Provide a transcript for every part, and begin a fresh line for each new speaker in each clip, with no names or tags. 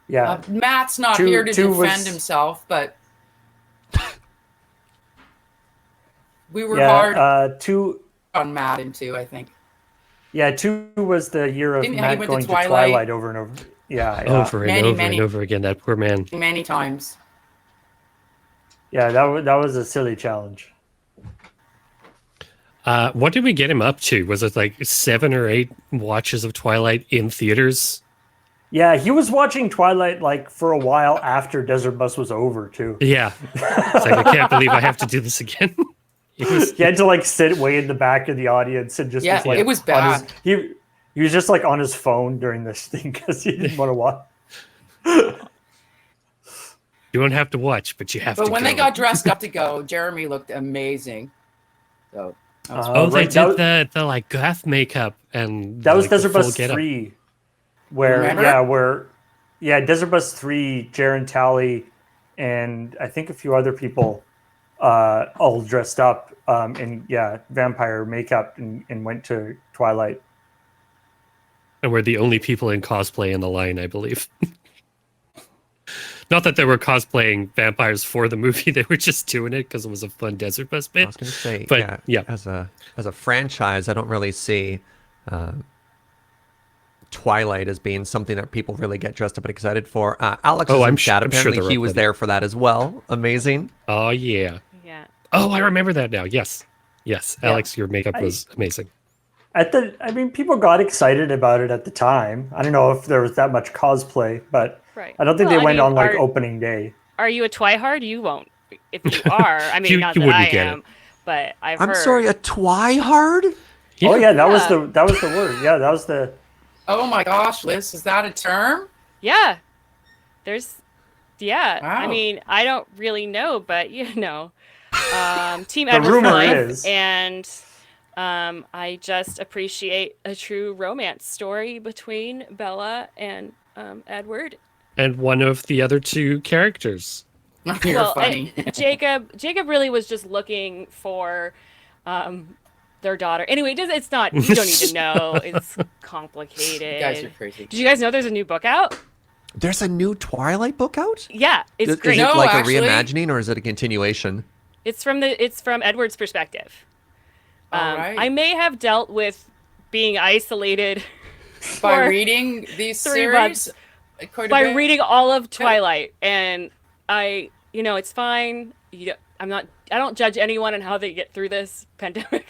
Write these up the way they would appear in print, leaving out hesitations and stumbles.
Yeah,
Matt's not here
two
to
two
defend
was
himself, but we were
yeah
hard
two
on Matt in two, I think.
yeah two was the year of
Didn't he
Matt
went to
going to
Twilight
Twilight over and over. Yeah, yeah,
Over and
many,
over and
many,
over again. That poor man.
many times.
yeah. That was a silly challenge.
What did we get him up to? Was it like 7 or 8 watches of Twilight in theaters?
Yeah, he was watching Twilight like for a while after Desert Bus was over too.
Yeah. It's like, I can't believe I have to do this again. It was,
He had to like sit way in the back of the audience and just
Yeah,
was like
it was
on
bad.
his he was just like on his phone during this thing because he didn't want to watch.
you don't have to watch, but you have to
But when
go.
they got dressed up to go, Jeremy looked amazing. So that was
Oh, they
right,
did the like goth makeup and
that was
like, the
Desert
full
Bus
getup.
3, where
Remember?
Desert Bus 3, Jaron Talley, and I think a few other people all dressed up in vampire makeup and went to Twilight.
And we're the only people in cosplay in the line, I believe. Not that they were cosplaying vampires for the movie; they were just doing it because it was a fun Desert Bus bit.
I was going to say,
But, yeah.
as a franchise, I don't really see Twilight as being something that people really get dressed up and excited for. Alex is in chat.
I'm sure
Apparently,
they're
he
up
was
with it.
there for that as well. Amazing.
Oh yeah.
Yeah.
Oh, I remember that now. Yes, Alex, your makeup was amazing.
People got excited about it at the time. I don't know if there was that much cosplay, but
Right.
I don't think
Well,
they
I
went
mean,
on like
are-
opening day.
Are you a Twihard? You won't. If you are, I mean,
You-
not
you
that
wouldn't
I
get
am,
it.
but I've
I'm
heard.
sorry, a Twihard?
Yeah.
Oh yeah, that was
Yeah.
the word. Yeah, that was the
Oh my gosh, Liz, is that a term?
Yeah. There's. Yeah. I
Wow.
mean, I don't really know, but Team
The
Edward
rumor
for life,
is-
and I just appreciate a true romance story between Bella and Edward.
And one of the other 2 characters.
You're funny.
Jacob really was just looking for their daughter. Anyway, it's not. You don't need to know. It's complicated.
You guys are crazy.
Did you guys know there's a new book out?
There's a new Twilight book out?
Yeah, it's
Is
great.
it
No,
like
actually-
a reimagining or is it a continuation?
It's from Edward's perspective.
All right.
I may have dealt with being isolated
By
for
reading these
3
series,
months
quite a
by
bit.
reading all of Twilight, and it's fine. I don't judge anyone on how they get through this pandemic.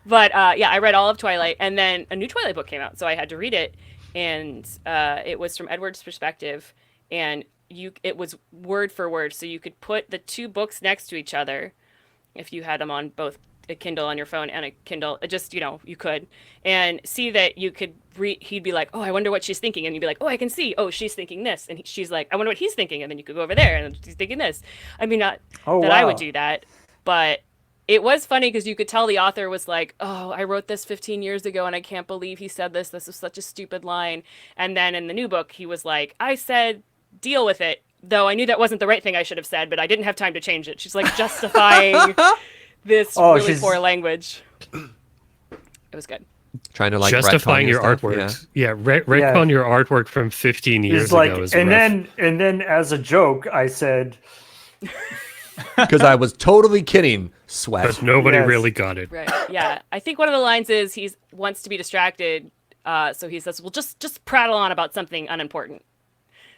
But I read all of Twilight, and then a new Twilight book came out, so I had to read it, and it was from Edward's perspective, and it was word for word, so you could put the 2 books next to each other if you had them on both a Kindle on your phone and a Kindle. You could, and see that you could read. He'd be like, "Oh, I wonder what she's thinking," and you'd be like, "Oh, I can see. Oh, she's thinking this," and she's like, "I wonder what he's thinking," and then you could go over there and she's thinking this. I mean, not that I would
wow.
do that, but it was funny because you could tell the author was like, "Oh, I wrote this 15 years ago and I can't believe he said this. This is such a stupid line." And then in the new book, he was like, "I said deal with it, though I knew that wasn't the right thing I should have said, but I didn't have time to change it." She's like justifying this really poor language. It was good.
Trying to like
Justifying
retcon
your
stuff?
artwork. Yeah, retcon your artwork from 15 years
He's like,
ago is
and
rough.
then as a joke, I said,
Because I was totally kidding. Sweat.
But nobody
Yes.
really got it.
Right. Yeah. I think one of the lines is he wants to be distracted, so he says, "Well, just prattle on about something unimportant,"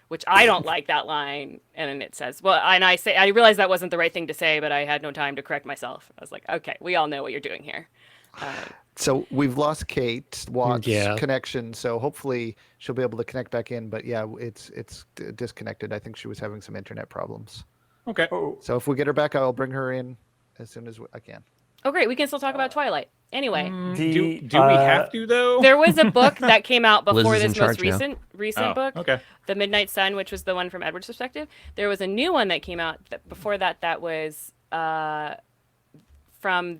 which I don't like that line. And then it says, "Well," and I realized that wasn't the right thing to say, but I had no time to correct myself. I was like, "Okay, we all know what you're doing here."
So we've lost Kate Watt's
Yeah.
connection, so hopefully she'll be able to connect back in. But yeah, it's disconnected. I think she was having some internet problems.
Okay.
"Oh,
So if we get her back, I'll bring her in as soon as I can.
Oh, great. We can still talk about Twilight. Anyway,
the,
Do we have to though?
there was a book that came out
Liz
before
is in
this most
charge now.
recent
Oh,
book,
okay.
The Midnight Sun, which was the one from Edward's perspective. There was a new one that came out before that was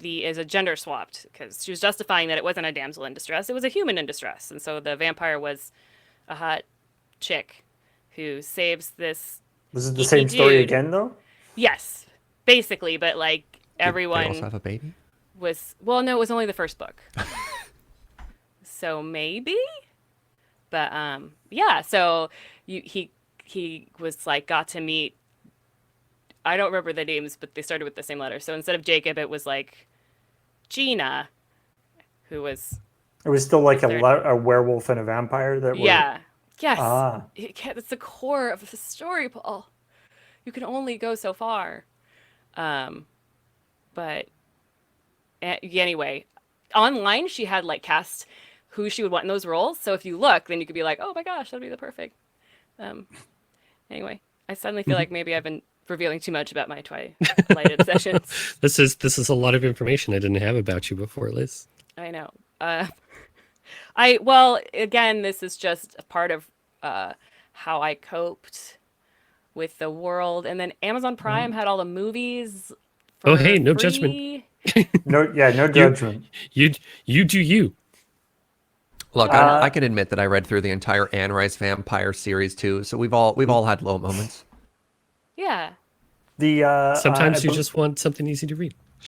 is a gender swapped, because she was justifying that it wasn't a damsel in distress, it was a human in distress, and so the vampire was a hot chick who saves this.
this is the
geeky
same story
dude.
again though."
Yes, basically, but like
They
everyone
also have a baby?
no, it was only the first book. So maybe, but yeah. So he was like got to meet. I don't remember the names, but they started with the same letter. So instead of Jacob, it was like Gina, who was.
It was still like
Third.
a werewolf and a vampire that were.
Yeah. Yes.
Ah.
It's the core of the story, Paul. You can only go so far. But anyway, online she had like cast who she would want in those roles. So if you look, then you could be like, oh my gosh, that'd be the perfect. Anyway, I suddenly feel like maybe I've been revealing too much about my Twilight obsessions.
This is a lot of information I didn't have about you before, Liz.
I know. Well, again, this is just a part of how I coped with the world, and then Amazon Prime had all the movies.
Oh, hey, no
free.
judgment.
No judgment.
You do you.
Look, I can admit that I read through the entire Anne Rice vampire series too, so we've all had low moments.
Yeah.
The
Sometimes
I
you just want something easy to read.